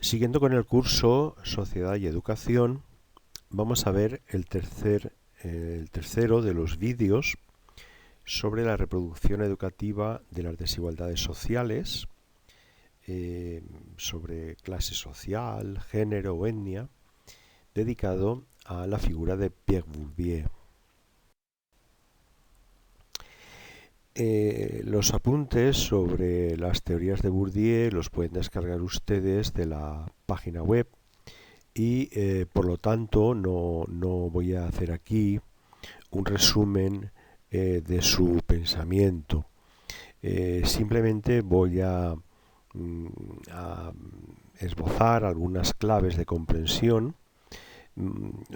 Siguiendo con el curso Sociedad y Educación, vamos a ver el tercero de los vídeos sobre la reproducción educativa de las desigualdades sociales, sobre clase social, género o etnia, dedicado a la figura de Pierre Bourdieu. Los apuntes sobre las teorías de Bourdieu los pueden descargar ustedes de la página web y por lo tanto no voy a hacer aquí un resumen de su pensamiento. Simplemente voy a esbozar algunas claves de comprensión,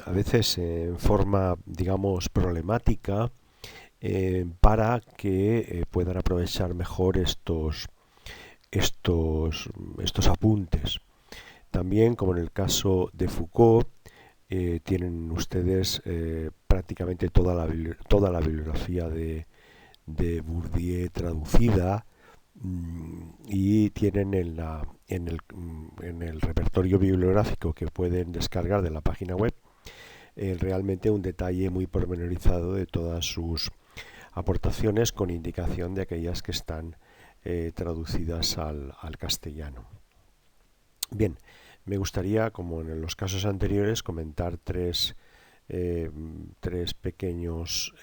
a veces en forma, digamos, problemática, para que puedan aprovechar mejor estos apuntes. También, como en el caso de Foucault, tienen ustedes prácticamente toda la bibliografía de Bourdieu traducida, y tienen en el repertorio bibliográfico que pueden descargar de la página web realmente un detalle muy pormenorizado de todas sus aportaciones, con indicación de aquellas que están traducidas al castellano. Bien, me gustaría, como en los casos anteriores, comentar tres pequeños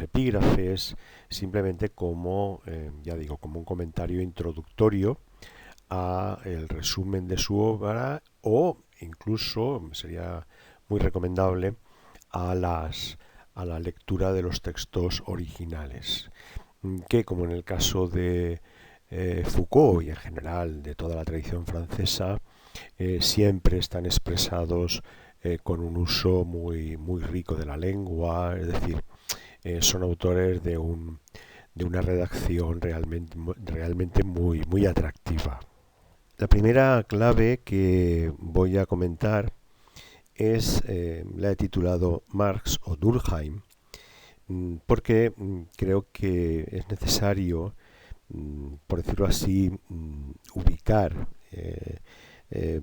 epígrafes, simplemente como, ya digo, como un comentario introductorio a el resumen de su obra, o incluso sería muy recomendable a la lectura de los textos originales, que, como en el caso de Foucault y en general de toda la tradición francesa, siempre están expresados con un uso muy rico de la lengua, es decir, son autores de una redacción realmente muy atractiva. La primera clave que voy a comentar la he titulado Marx o Durkheim, porque creo que es necesario, por decirlo así, ubicar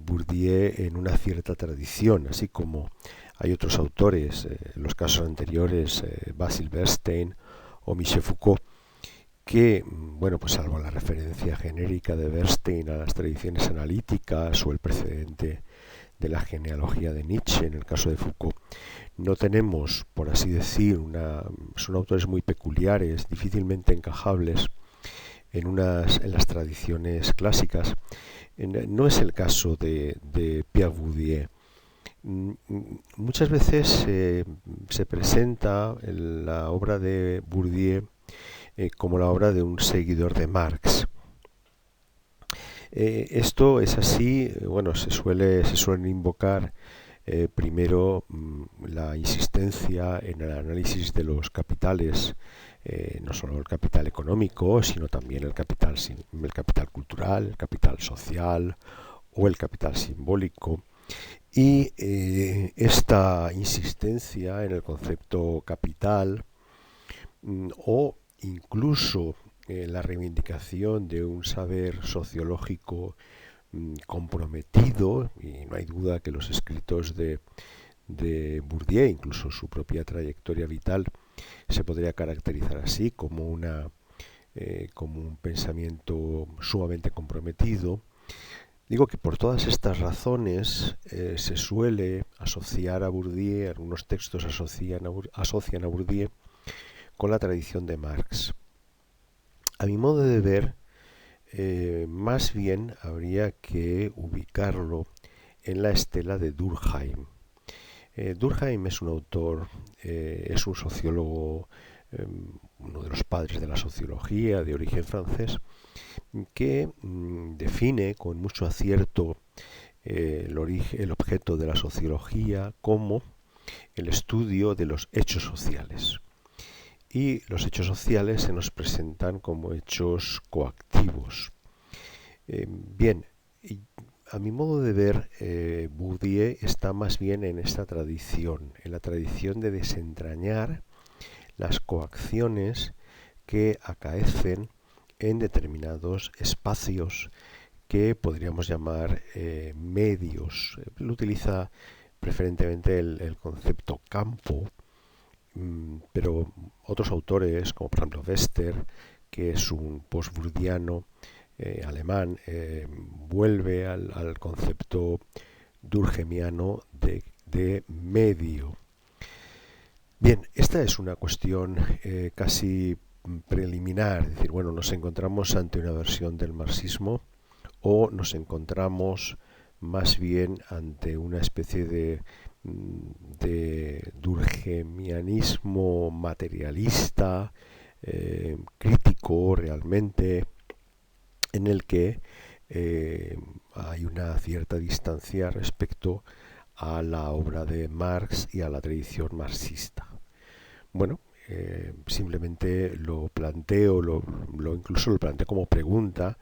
Bourdieu en una cierta tradición, así como hay otros autores, en los casos anteriores, Basil Bernstein o Michel Foucault, que, bueno, pues salvo la referencia genérica de Bernstein a las tradiciones analíticas o el precedente de la genealogía de Nietzsche en el caso de Foucault, no tenemos, por así decir, son autores muy peculiares, difícilmente encajables en las tradiciones clásicas. No es el caso de Pierre Bourdieu. Muchas veces se presenta la obra de Bourdieu como la obra de un seguidor de Marx. Esto es así, bueno, se suelen invocar primero la insistencia en el análisis de los capitales, no solo el capital económico, sino también el capital cultural, el capital social o el capital simbólico. Y esta insistencia en el concepto capital, o incluso la reivindicación de un saber sociológico comprometido, y no hay duda que los escritos de Bourdieu, incluso su propia trayectoria vital, se podría caracterizar así, como un pensamiento sumamente comprometido. Digo que por todas estas razones se suele asociar a Bourdieu, algunos textos asocian a Bourdieu con la tradición de Marx. A mi modo de ver, más bien habría que ubicarlo en la estela de Durkheim. Durkheim es un autor, es un sociólogo, uno de los padres de la sociología, de origen francés, que define con mucho acierto el objeto de la sociología como el estudio de los hechos sociales. Y los hechos sociales se nos presentan como hechos coactivos. Bien, a mi modo de ver, Bourdieu está más bien en esta tradición, en la tradición de desentrañar las coacciones que acaecen en determinados espacios que podríamos llamar medios. Él utiliza preferentemente el concepto campo, pero otros autores, como por ejemplo Wester, que es un postburdiano alemán, vuelve al concepto durkheimiano de medio. Bien, esta es una cuestión casi preliminar, es decir, bueno, nos encontramos ante una versión del marxismo o nos encontramos más bien ante una especie de durkheimianismo materialista, crítico realmente, en el que hay una cierta distancia respecto a la obra de Marx y a la tradición marxista. Bueno, simplemente lo planteo, incluso lo planteo como pregunta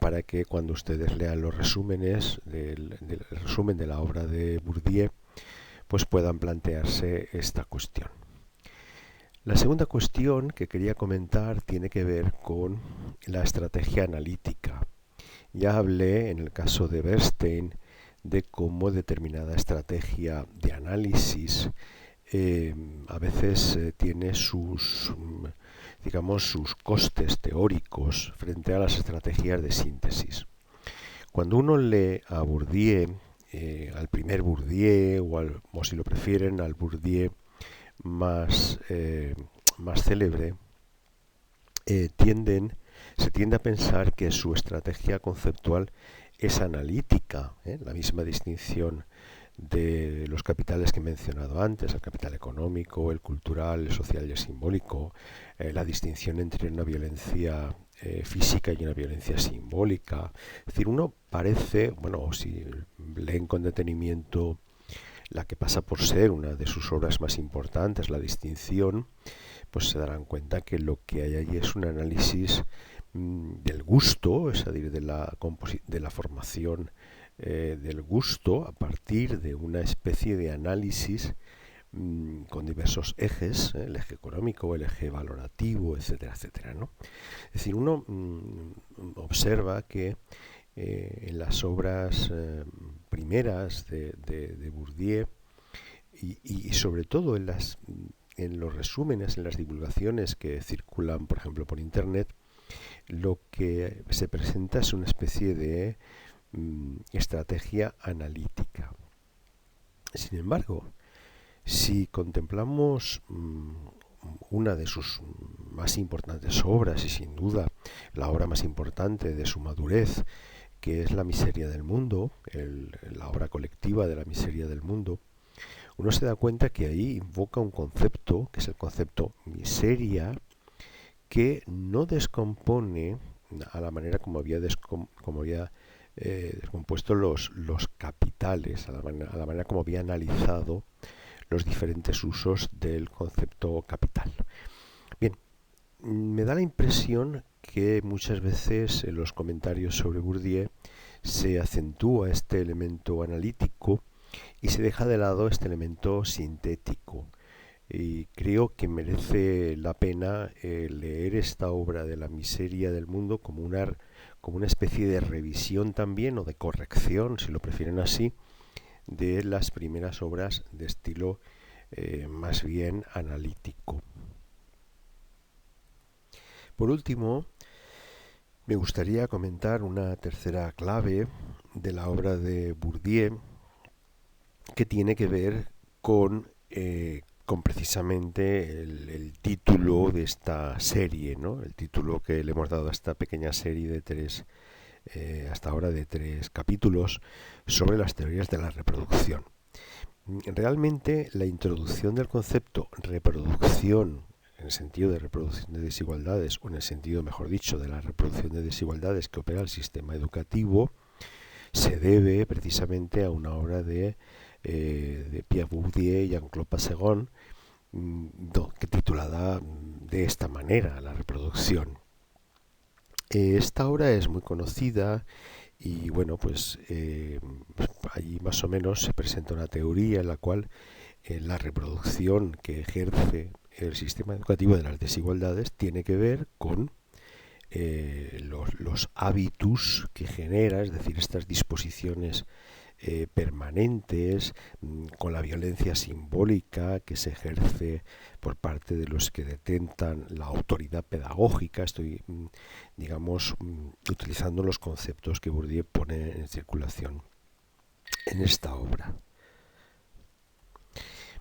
para que cuando ustedes lean los resúmenes del resumen de la obra de Bourdieu, pues puedan plantearse esta cuestión. La segunda cuestión que quería comentar tiene que ver con la estrategia analítica. Ya hablé en el caso de Bernstein de cómo determinada estrategia de análisis a veces tiene sus costes teóricos frente a las estrategias de síntesis. Cuando uno lee a Bourdieu, al primer Bourdieu, o si lo prefieren, al Bourdieu más célebre, se tiende a pensar que su estrategia conceptual es analítica, la misma distinción de los capitales que he mencionado antes, el capital económico, el cultural, el social y el simbólico, la distinción entre una violencia física y una violencia simbólica. Es decir, uno parece, bueno, si leen con detenimiento la que pasa por ser una de sus obras más importantes, La distinción, pues se darán cuenta que lo que hay allí es un análisis del gusto, es decir, de la formación del gusto a partir de una especie de análisis con diversos ejes, el eje económico, el eje valorativo, etcétera, etcétera, ¿no? Es decir, uno observa que en las obras primeras de Bourdieu y sobre todo en los resúmenes, en las divulgaciones que circulan, por ejemplo, por Internet, lo que se presenta es una especie de estrategia analítica. Sin embargo, si contemplamos una de sus más importantes obras, y sin duda la obra más importante de su madurez, que es La miseria del mundo, la obra colectiva de la miseria del mundo, uno se da cuenta que ahí invoca un concepto, que es el concepto miseria, que no descompone a la manera como había descompuesto los capitales, a la manera como había analizado los diferentes usos del concepto capital. Bien, me da la impresión que muchas veces en los comentarios sobre Bourdieu se acentúa este elemento analítico y se deja de lado este elemento sintético. Y creo que merece la pena leer esta obra de La miseria del mundo como una especie de revisión también, o de corrección, si lo prefieren así, de las primeras obras de estilo más bien analítico. Por último, me gustaría comentar una tercera clave de la obra de Bourdieu que tiene que ver con precisamente el título de esta serie, ¿no? El título que le hemos dado a esta pequeña serie de hasta ahora de 3 capítulos sobre las teorías de la reproducción. Realmente la introducción del concepto reproducción, en el sentido de reproducción de desigualdades, o en el sentido, mejor dicho, de la reproducción de desigualdades que opera el sistema educativo, se debe precisamente a una obra de Pierre Bourdieu y Jean-Claude Passeron, titulada de esta manera, La reproducción. Esta obra es muy conocida y bueno, pues allí más o menos se presenta una teoría en la cual la reproducción que ejerce el sistema educativo de las desigualdades tiene que ver con los hábitus que genera, es decir, estas disposiciones permanentes, con la violencia simbólica que se ejerce por parte de los que detentan la autoridad pedagógica. Estoy, digamos, utilizando los conceptos que Bourdieu pone en circulación en esta obra.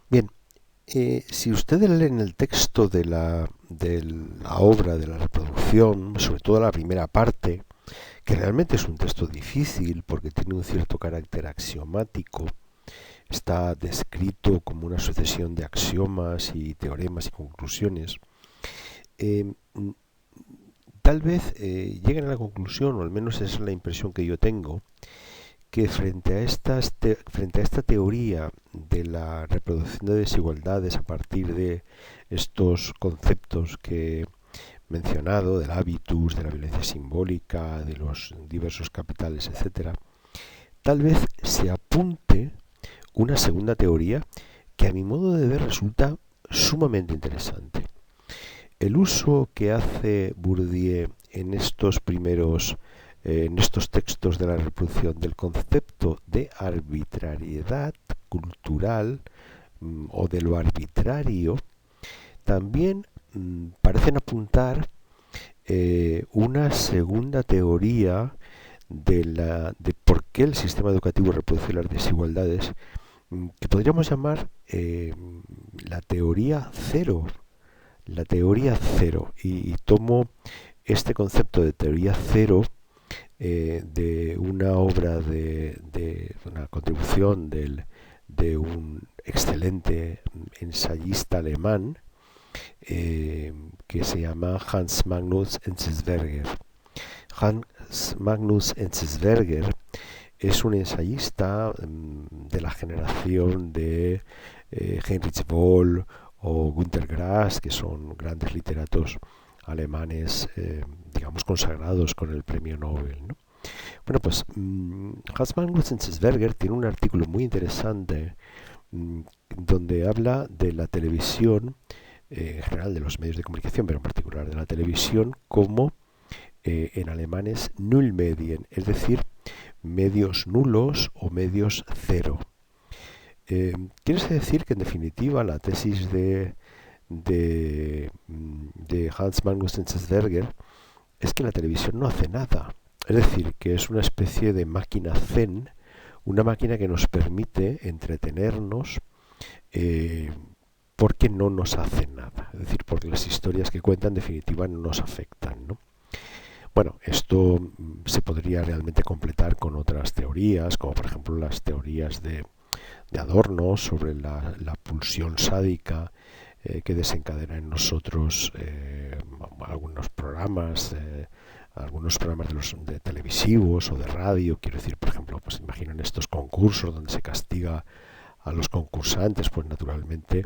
Bien, si ustedes leen el texto de la obra de la reproducción, sobre todo la primera parte, que realmente es un texto difícil porque tiene un cierto carácter axiomático, está descrito como una sucesión de axiomas y teoremas y conclusiones, tal vez lleguen a la conclusión, o al menos esa es la impresión que yo tengo, que frente a esta teoría de la reproducción de desigualdades a partir de estos conceptos que he mencionado, del hábitus, de la violencia simbólica, de los diversos capitales, etc., tal vez se apunte una segunda teoría que a mi modo de ver resulta sumamente interesante. El uso que hace Bourdieu en estos textos de la reproducción del concepto de arbitrariedad cultural o de lo arbitrario, también parecen apuntar una segunda teoría de por qué el sistema educativo reproduce las desigualdades, que podríamos llamar la teoría cero. La teoría cero. Y tomo este concepto de teoría cero de una obra de una contribución de un excelente ensayista alemán que se llama Hans Magnus Enzensberger. Hans Magnus Enzensberger es un ensayista de la generación de Heinrich Böll o Günter Grass, que son grandes literatos alemanes, digamos, consagrados con el premio Nobel, ¿no? Bueno, pues Hans Magnus Enzensberger tiene un artículo muy interesante donde habla de la televisión, en general de los medios de comunicación, pero en particular de la televisión, como en alemán es Nullmedien, es decir, medios nulos o medios cero. Quiere decir que en definitiva la tesis de Hans Magnus Enzensberger es que la televisión no hace nada. Es decir, que es una especie de máquina zen, una máquina que nos permite entretenernos porque no nos hace nada. Es decir, porque las historias que cuentan en definitiva no nos afectan, ¿no? Bueno, esto se podría realmente completar con otras teorías, como por ejemplo las teorías de Adorno sobre la pulsión sádica que desencadena en nosotros algunos programas de televisivos o de radio. Quiero decir, por ejemplo, pues imaginen estos concursos donde se castiga a los concursantes, pues naturalmente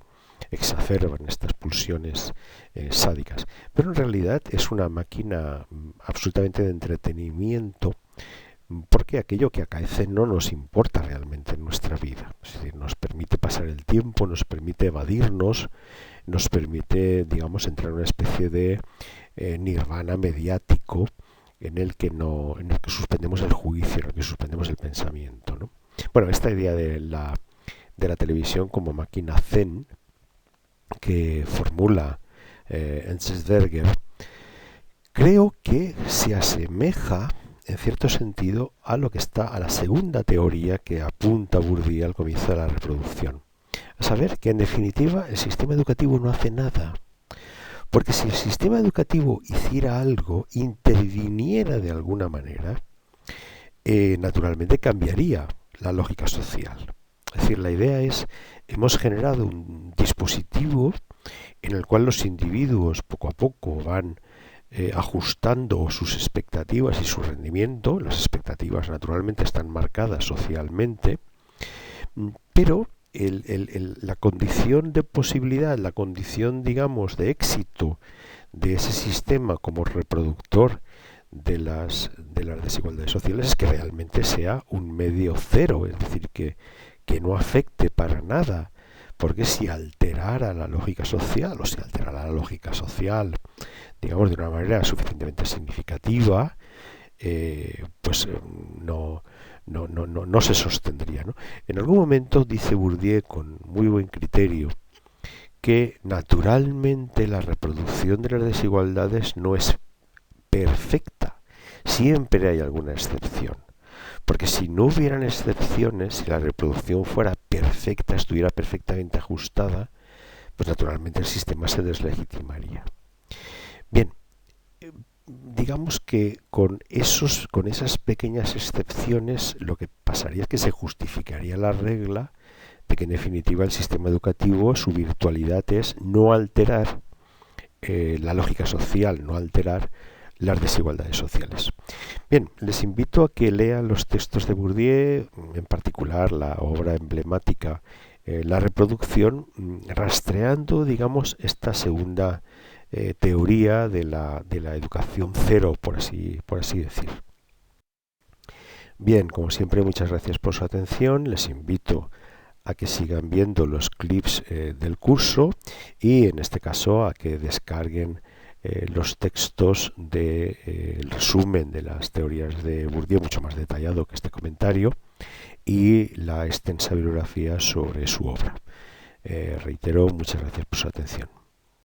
exacerban estas pulsiones sádicas. Pero en realidad es una máquina absolutamente de entretenimiento, porque aquello que acaece no nos importa realmente en nuestra vida. Es decir, nos permite pasar el tiempo, nos permite evadirnos, nos permite, digamos, entrar en una especie de nirvana mediático en el que suspendemos el juicio, en el que suspendemos el pensamiento, ¿no? Bueno, esta idea de la televisión como máquina zen que formula Enzensberger, creo que se asemeja en cierto sentido a la segunda teoría que apunta Bourdieu al comienzo de la reproducción. A saber que en definitiva el sistema educativo no hace nada. Porque si el sistema educativo hiciera algo, interviniera de alguna manera, naturalmente cambiaría la lógica social. Es decir, la idea es, hemos generado un dispositivo en el cual los individuos poco a poco van ajustando sus expectativas y su rendimiento. Las expectativas naturalmente están marcadas socialmente, pero la condición de posibilidad, la condición, digamos, de éxito de ese sistema como reproductor de las desigualdades sociales es que realmente sea un medio cero, es decir, que no afecte para nada, porque si alterara la lógica social digamos, de una manera suficientemente significativa, no se sostendría, ¿no? En algún momento dice Bourdieu con muy buen criterio que naturalmente la reproducción de las desigualdades no es perfecta. Siempre hay alguna excepción. Porque si no hubieran excepciones, si la reproducción fuera perfecta, estuviera perfectamente ajustada, pues naturalmente el sistema se deslegitimaría. Bien, digamos que con esas pequeñas excepciones lo que pasaría es que se justificaría la regla de que en definitiva el sistema educativo, su virtualidad es no alterar la lógica social, no alterar las desigualdades sociales. Bien, les invito a que lean los textos de Bourdieu, en particular la obra emblemática La reproducción, rastreando, digamos, esta segunda teoría de la educación cero, por así decir. Bien, como siempre, muchas gracias por su atención. Les invito a que sigan viendo los clips del curso y en este caso a que descarguen los textos el resumen de las teorías de Bourdieu, mucho más detallado que este comentario, y la extensa bibliografía sobre su obra. Reitero, muchas gracias por su atención.